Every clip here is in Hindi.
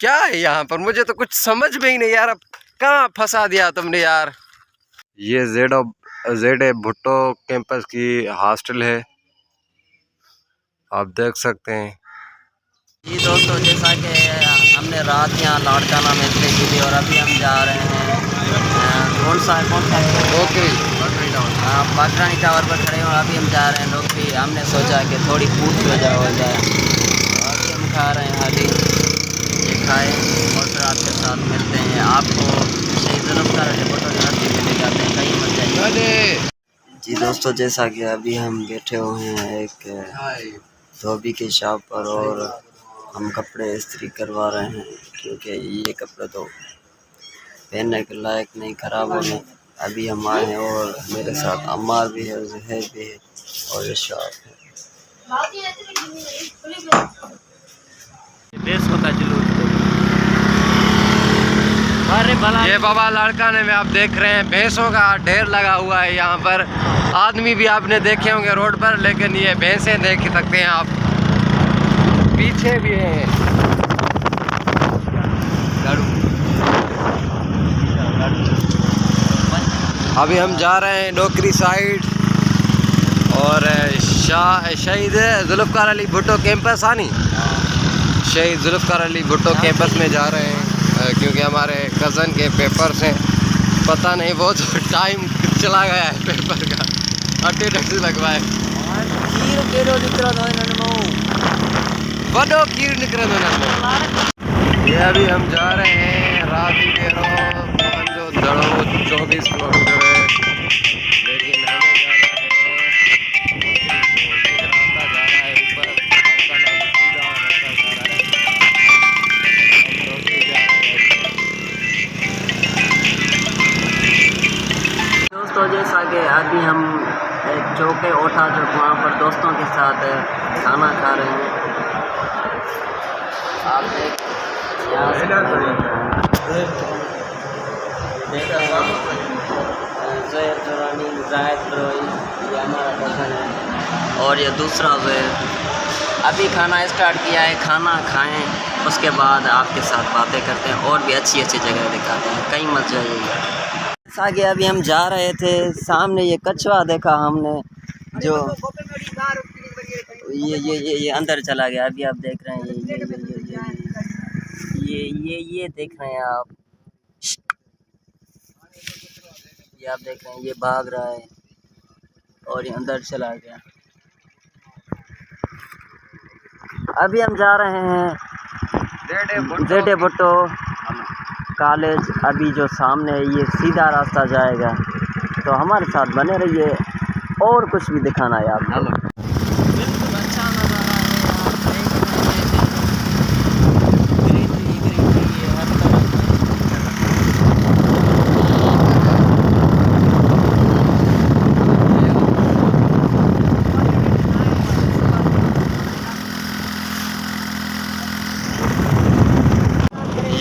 क्या है यहाँ पर, मुझे तो कुछ समझ में ही नहीं यार। अब कहाँ फंसा दिया तुमने यार। ये जेड भुट्टो कैंपस की हॉस्टल है, आप देख सकते हैं। जी दोस्तों, जैसा कि हमने रात यहाँ लाड़काना में स्टे की थी और अभी हम जा रहे हैं कौन सा बागरानी टावर पर खड़े हैं। अभी हम जा रहे हैं लोग भी, हमने सोचा कि थोड़ी फूड वजह हो जाए। अभी हम खा रहे हैं हाली, ये खाए और फिर आपके साथ मिलते हैं। आपको शहीद जुल्फ़िकार अली भुट्टो की नस्ती में ले जाते हैं, कहीं मत जाइए। जी दोस्तों, जैसा कि अभी हम बैठे हुए हैं एक धोबी की शॉप पर और हम कपड़े इस्त्री करवा रहे हैं, क्योंकि ये कपड़े तो पहनने के लायक नहीं, ख़राब हो गए। अभी हम आए हैं और मेरे साथ अम्मार भी है, जहर भी है और ये शॉप है। ये बाबा लाड़काने में आप देख रहे हैं भैंसों का ढेर लगा हुआ है। यहाँ पर आदमी भी आपने देखे होंगे रोड पर, लेकिन ये भैंसें देख सकते हैं आप, पीछे भी है। अभी हम जा रहे हैं नौकरी साइड और शहीद जुल्फ़िकार अली भुट्टो कैंपस आनी, शहीद जुल्फ़िकार अली भुट्टो कैंपस में जा रहे हैं क्योंकि हमारे कज़न के पेपर्स हैं। पता नहीं वो तो टाइम चला गया है पेपर का, अटेंडेंस लगवाए बड़ो खीर निकल। ये अभी हम जा रहे हैं राती के जो दड़ो 24 किलोमीटर है, लेकिन हमें जाना है, रास्ता जा रहा है ऊपर, रास्ता सीधा रास्ता जा रहा है, हम रोटी जा रहे हैं। दोस्तों, जैसा कि अभी हम एक चौके ओठा जो वहाँ पर दोस्तों के साथ खाना खा रहे हैं। आप देख ज़ैद दुरानी, जायद बरोई, ये हमारा कज़न है और ये दूसरा ज़ैद। अभी खाना स्टार्ट किया है, खाना खाएं, उसके बाद आपके साथ बातें करते हैं और भी अच्छी अच्छी जगह दिखाते हैं, कहीं मत जाइएगा। आगे अभी हम जा रहे थे, सामने ये कछुआ देखा हमने, जो ये अंदर चला गया। अभी आप देख रहे हैं ये देख रहे हैं आप, ये आप देख रहे हैं, ये भाग रहा है और ये अंदर चला गया। अभी हम जा रहे हैं जेड भुट्टो कॉलेज। अभी जो सामने है ये सीधा रास्ता जाएगा, तो हमारे साथ बने रहिए और कुछ भी दिखाना है आपको। बिल्कुल अच्छा नज़ारा है,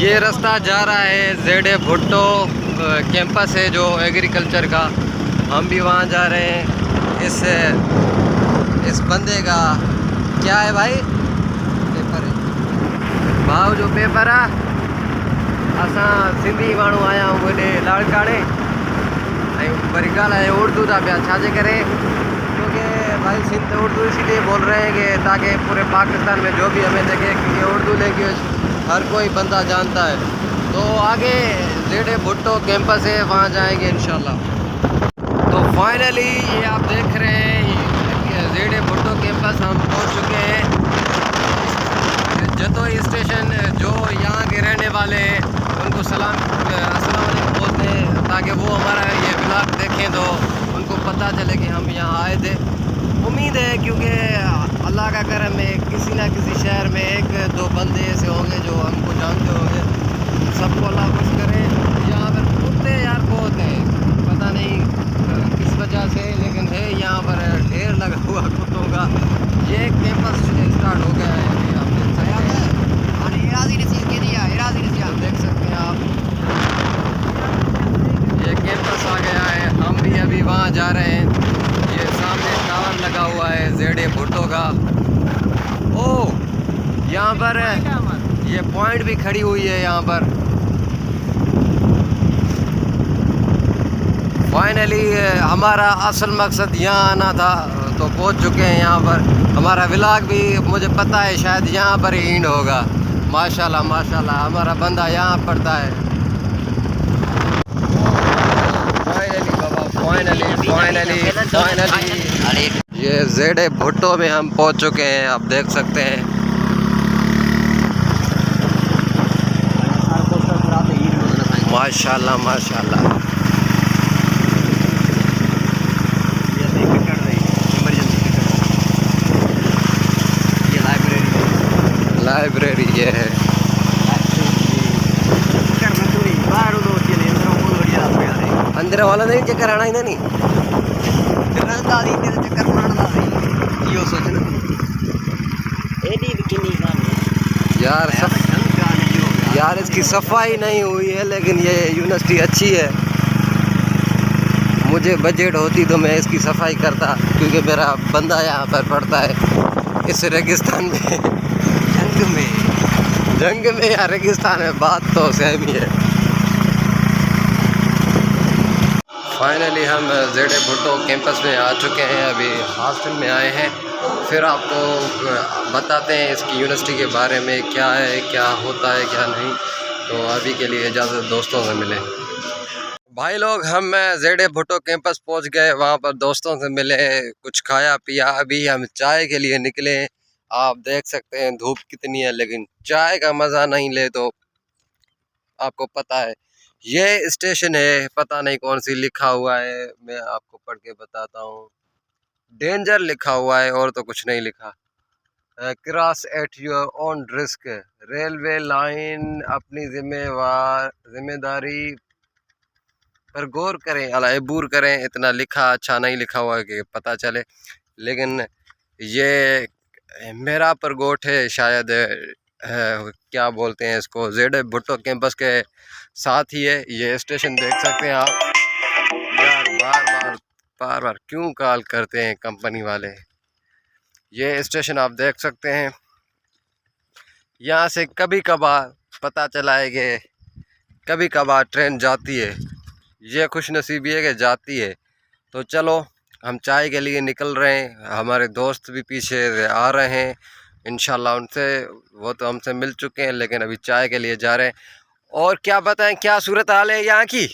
ये रास्ता जा रहा है जेड भुट्टो कैंपस है जो एग्रीकल्चर का, हम भी वहाँ जा रहे हैं। इस बंदे का क्या है भाई, पेपर है भाव, जो पेपर है असा सिंधी माण्हू आया हूँ हेॾे लाड़काणे, वरी ॻाल्हाए उर्दू था पिया, छाजे करे, क्योंकि भाई सिंध उर्दू इसीलिए बोल रहे हैं कि ताकि पूरे पाकिस्तान में जो भी हमें देखे कि ये उर्दू लैंग्वेज हर कोई बंदा जानता है। तो आगे जेड भुट्टो कैंपस है, वहाँ जाएंगे इंशाल्लाह। तो फाइनली ये आप देख रहे हैं जेड भुट्टो कैंपस हम पहुँच चुके हैं। जतोई स्टेशन, जो यहाँ के रहने वाले हैं उनको अस्सलाम वालेकुम बोलते हैं, ताकि वो हमारा ये ब्लॉग देखें तो उनको पता चले कि हम यहाँ आए थे। उम्मीद है क्योंकि अल्लाह का करम है, किसी ना किसी शहर में एक दो बंदे ऐसे होंगे जो हमको जानते होंगे, सबको अल्लाह खुश करे। यहाँ पर कुत्ते यार बहुत हैं, पता नहीं किस वजह से, लेकिन है यहाँ पर ढेर लगा हुआ कुत्तों का। ये कैंपस स्टार्ट हो गया है, अभी आप देख सकते हैं, देख सकते हैं आप, ये कैंपस आ गया है। हम भी अभी वहाँ जा रहे हैं, ये सामने टावर लगा हुआ है जेड भुट्टो का। ओ यहाँ पर ये पॉइंट भी खड़ी हुई है यहाँ पर। फाइनली हमारा असल मकसद यहाँ आना था, तो पहुँच चुके हैं यहाँ पर। हमारा व्लॉग भी मुझे पता है शायद यहाँ पर ही एंड होगा। माशाल्लाह माशाल्लाह हमारा बंदा यहाँ पड़ता है। फाइनली बाबा फाइनली ये ज़ेड भुट्टो में हम पहुँच चुके हैं, आप देख सकते हैं। माशाल्लाह माशाल्लाह। लाइब्रेरी ये है। अंदर वाला नहीं चक्कर आना ही नहीं यार। यार इसकी सफाई नहीं हुई है, लेकिन ये यूनिवर्सिटी अच्छी है। मुझे बजट होती तो मैं इसकी सफाई करता, क्योंकि मेरा बंदा यहाँ पर पड़ता है इस रेगिस्तान में। जंग में या रेगिस्तान में बात तो सेम ही है। फाइनली हम ज़ेड भुट्टो कैंपस में आ चुके हैं, अभी हॉस्टल में आए हैं। फिर आपको बताते हैं इसकी यूनिवर्सिटी के बारे में, क्या है, क्या होता है, क्या नहीं। तो अभी के लिए इजाज़त, दोस्तों से मिले। भाई लोग हम ज़ेड भुट्टो कैंपस पहुंच गए, वहां पर दोस्तों से मिले, कुछ खाया पिया। अभी हम चाय के लिए निकले। आप देख सकते हैं धूप कितनी है, लेकिन चाय का मज़ा नहीं ले तो आपको पता है। ये स्टेशन है, पता नहीं कौन सी लिखा हुआ है, मैं आपको पढ़ के बताता हूँ। डेंजर लिखा हुआ है और तो कुछ नहीं लिखा। Cross at your own risk, railway line अपनी जिम्मेदारी पर गौर करें, अबूर करें। इतना लिखा, अच्छा नहीं लिखा हुआ है कि पता चले। लेकिन ये मेरा परगोट है शायद, क्या बोलते हैं इसको, ज़ेड भुट्टो कैंपस के साथ ही है। ये स्टेशन देख सकते हैं आप। यार बार बार क्यों कॉल करते हैं कंपनी वाले। ये स्टेशन आप देख सकते हैं। यहाँ से कभी कभार पता चला है कि कभी कभार ट्रेन जाती है। ये खुश नसीबी है कि जाती है। तो चलो हम चाय के लिए निकल रहे हैं। हमारे दोस्त भी पीछे आ रहे हैं, इंशाल्लाह उनसे, वो तो हमसे मिल चुके हैं, लेकिन अभी चाय के लिए जा रहे हैं। और क्या बताएं, क्या सूरत हाल है यहाँ की,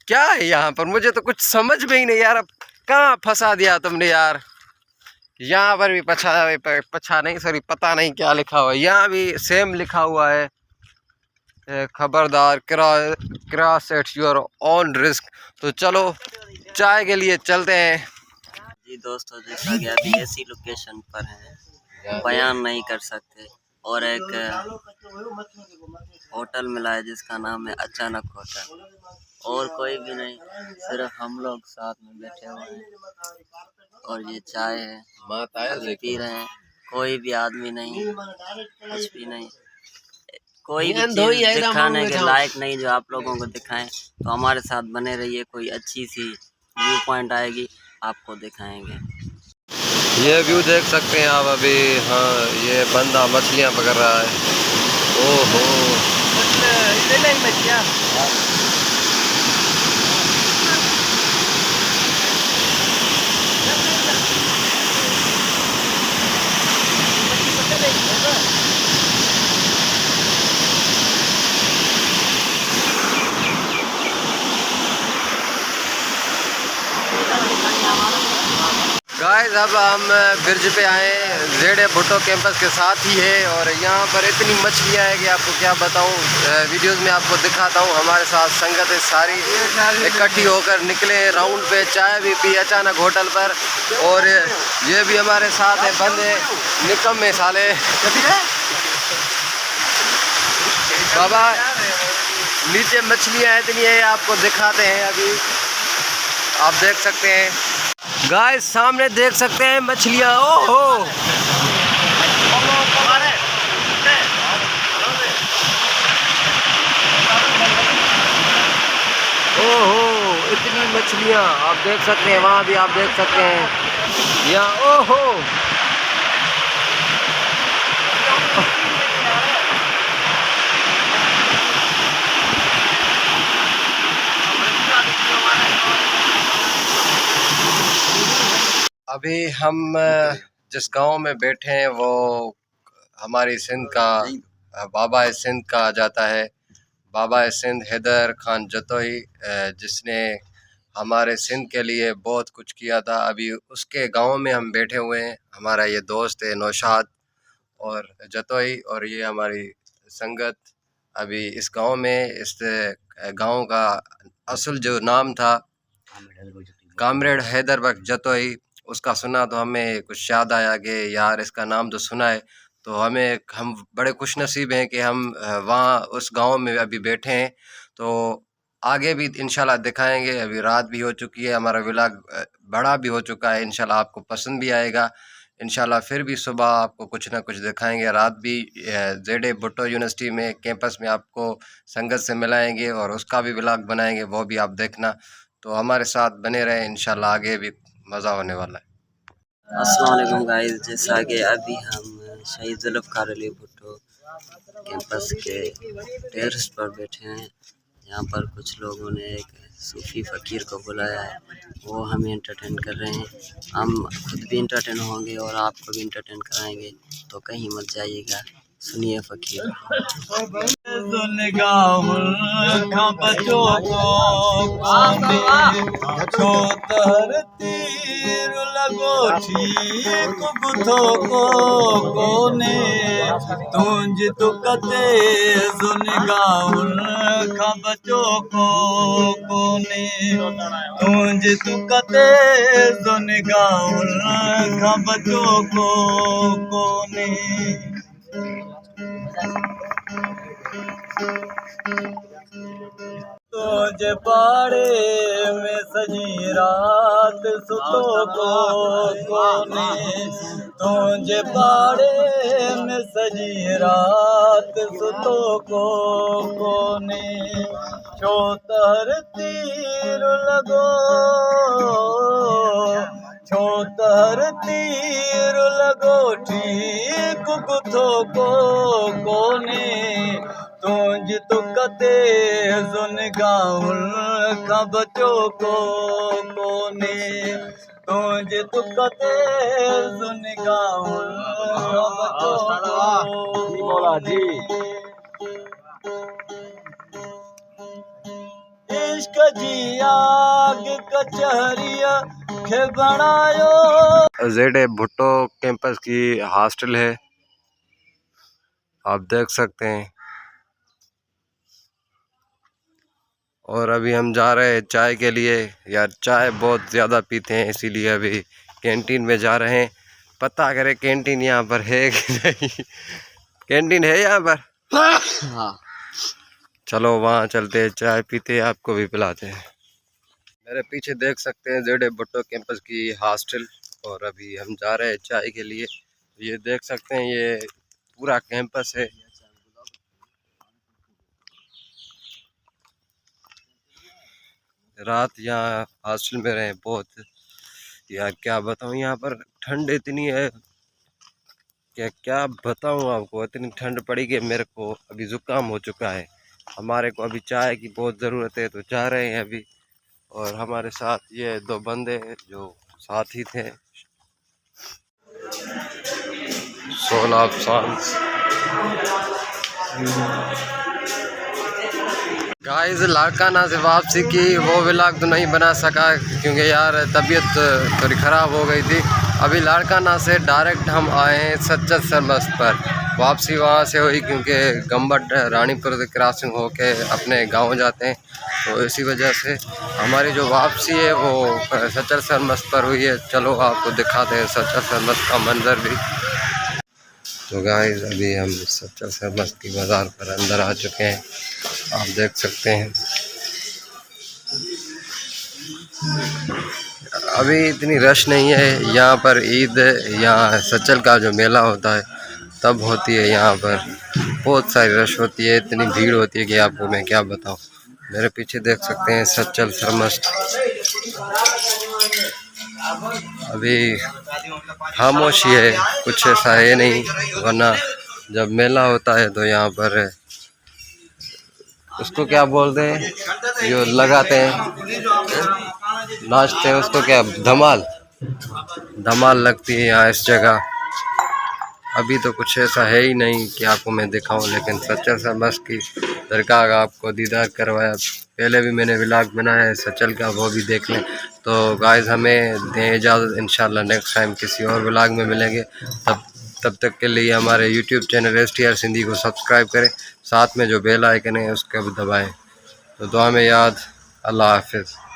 क्या है यहाँ पर, मुझे तो कुछ समझ में ही नहीं यार। अब कहाँ फंसा दिया तुमने यार। यहाँ पर भी पछा नहीं, सॉरी, पता नहीं क्या लिखा हुआ है। यहाँ भी सेम लिखा हुआ है, खबरदार cross at your own risk. तो चलो चाय के लिए चलते हैं। जी दोस्तों, जैसा कि अभी ऐसी लोकेशन पर है, बयान नहीं कर सकते। और एक होटल मिला है जिसका नाम है अचानक होटल, और कोई भी नहीं, सिर्फ हम लोग साथ में बैठे हुए हैं। और ये चाय है, अभी पी रहे हैं। कोई भी आदमी नहीं, कुछ भी नहीं, कोई भी चीज़ दिखाने के लायक नहीं जो आप लोगों को दिखाएं। तो हमारे साथ बने रहिए, कोई अच्छी सी व्यू पॉइंट आएगी आपको दिखाएंगे। ये व्यू देख सकते हैं आप अभी। हाँ, ये बंदा मछलियाँ पकड़ रहा है। ओहो, मछलियाँ। गाइस अब हम ब्रिज पे आए, ज़ेड भुट्टो कैंपस के साथ ही है। और यहाँ पर इतनी मछलियाँ है कि आपको क्या बताऊँ, वीडियोस में आपको दिखाता हूँ। हमारे साथ संगत है सारी इकट्ठी होकर निकले राउंड पे, चाय भी पी अचानक होटल पर। और ये भी हमारे साथ है बंदे निकम्मे साले। बाबा नीचे मछलियाँ इतनी है, आपको दिखाते हैं। अभी आप देख सकते हैं गाइस, सामने देख सकते हैं मछलियाँ। ओहो, ओहो, इतनी मछलियाँ आप देख सकते हैं। वहाँ भी आप देख सकते हैं, यहाँ ओहो। अभी हम जिस गांव में बैठे हैं वो हमारी सिंध का बाबा सिंध कहा जाता है। बाबा सिंध हैदर खान जतोई, जिसने हमारे सिंध के लिए बहुत कुछ किया था। अभी उसके गांव में हम बैठे हुए हैं। हमारा ये दोस्त है नौशाद और जतोई, और ये हमारी संगत। अभी इस गांव में, इस गांव का असल जो नाम था कामरेड हैदर बख्श जतोई, उसका सुना तो हमें कुछ याद आया कि यार इसका नाम तो सुना है। तो हम बड़े खुशनसीब हैं कि हम वहाँ उस गांव में अभी बैठे हैं। तो आगे भी इंशाल्लाह दिखाएंगे। अभी रात भी हो चुकी है, हमारा व्लॉग बड़ा भी हो चुका है। इंशाल्लाह आपको पसंद भी आएगा। इंशाल्लाह फिर भी सुबह आपको कुछ ना कुछ दिखाएंगे। रात भी जेडे भुट्टो यूनिवर्सिटी में कैंपस में आपको संगत से मिलाएंगे और उसका भी व्लॉग बनाएंगे, वो भी आप देखना। तो हमारे साथ बने रहें, इंशाल्लाह आगे भी मज़ा होने वाला है। अस्सलाम वालेकुम गाइस, जैसा कि अभी हम शहीद जुल्फ़िकार अली भुट्टो कैंपस के टेरेस पर बैठे हैं। यहाँ पर कुछ लोगों ने एक सूफी फ़कीर को बुलाया है, वो हमें एंटरटेन कर रहे हैं। हम खुद भी एंटरटेन होंगे और आपको भी एंटरटेन कराएंगे, तो कहीं मत जाइएगा। सुनिए फ़कीर। तुंज तुकते सुन गाउन खां बचो को कोने तुंज तुकते सुन गाउन खां बचो को कोने तुझे पाड़े में सजी रात सुतो को कोने तुझे पाड़े में सजी रात सुतो को कोने छो तर तीर लगो छो तर तीर लगो ठीक कुथो को कोने तुंज तुकते सुन गाउन खां बचो को कोने तुंज तुकते सुन गाउन खां बचो को जी। इश्क जी आग कचहरिया खे बनायो। जेडे भुट्टो कैंपस की हॉस्टल है, आप देख सकते हैं। और अभी हम जा रहे हैं चाय के लिए। यार चाय बहुत ज़्यादा पीते हैं, इसीलिए अभी कैंटीन में जा रहे हैं। पता करें कैंटीन यहाँ पर है कि नहीं। कैंटीन है यहाँ पर? हाँ, चलो वहाँ चलते हैं, चाय पीते हैं, आपको भी पिलाते हैं। मेरे पीछे देख सकते हैं जेडे भुट्टो कैंपस की हॉस्टल, और अभी हम जा रहे हैं चाय के लिए। ये देख सकते हैं, ये पूरा कैंपस है। रात यहाँ हॉस्टल में रहे बहुत, यार क्या बताऊँ, यहाँ पर ठंड इतनी है क्या बताऊँ आपको। इतनी ठंड पड़ी कि मेरे को अभी ज़ुकाम हो चुका है। हमारे को अभी चाय की बहुत ज़रूरत है, तो जा रहे हैं अभी। और हमारे साथ ये दो बंदे हैं जो साथी थे, सोलाब सांस। गाइस लाड़काना से वापसी की वो व्लॉग तो नहीं बना सका, क्योंकि यार तबीयत थोड़ी ख़राब हो गई थी। अभी लाड़काना से डायरेक्ट हम आए हैं सच्चर सरमस्त पर। वापसी वहाँ से हुई क्योंकि गम्बट रानीपुर से क्रॉसिंग होके अपने गांव जाते हैं, तो इसी वजह से हमारी जो वापसी है वो सच्चर सरमस्त पर हुई है। चलो आपको दिखाते हैं सच्चर सरमस्त का मंजर भी। तो गाइस अभी हम सच्चर सरमस्त की बाज़ार पर अंदर आ चुके हैं, आप देख सकते हैं। अभी इतनी रश नहीं है यहाँ पर। ईद यहाँ सच्चर का जो मेला होता है तब होती है, यहाँ पर बहुत सारी रश होती है, इतनी भीड़ होती है कि आपको मैं क्या बताऊँ। मेरे पीछे देख सकते हैं सच्चर सरमस्त। अभी खामोशी है, कुछ ऐसा है नहीं, वरना जब मेला होता है तो यहाँ पर उसको क्या बोलते हैं, जो लगाते हैं नाचते हैं, उसको क्या, धमाल। धमाल लगती है यहाँ इस जगह। अभी तो कुछ ऐसा है ही नहीं कि आपको मैं दिखाऊं, लेकिन सच्चल सा बस की दरगाह का आपको दीदार करवाया। पहले भी मैंने व्लॉग बनाया है सच्चल का, वो भी देख लें। तो गाइस हमें दें इजाज़त, इंशाल्लाह नेक्स्ट टाइम किसी और व्लॉग में मिलेंगे। तब तक के लिए हमारे यूट्यूब चैनल STR सिंधी को सब्सक्राइब करें, साथ में जो बेल आइकन है उसको भी दबाएँ। तो दुआ में याद। अल्लाह हाफिज़।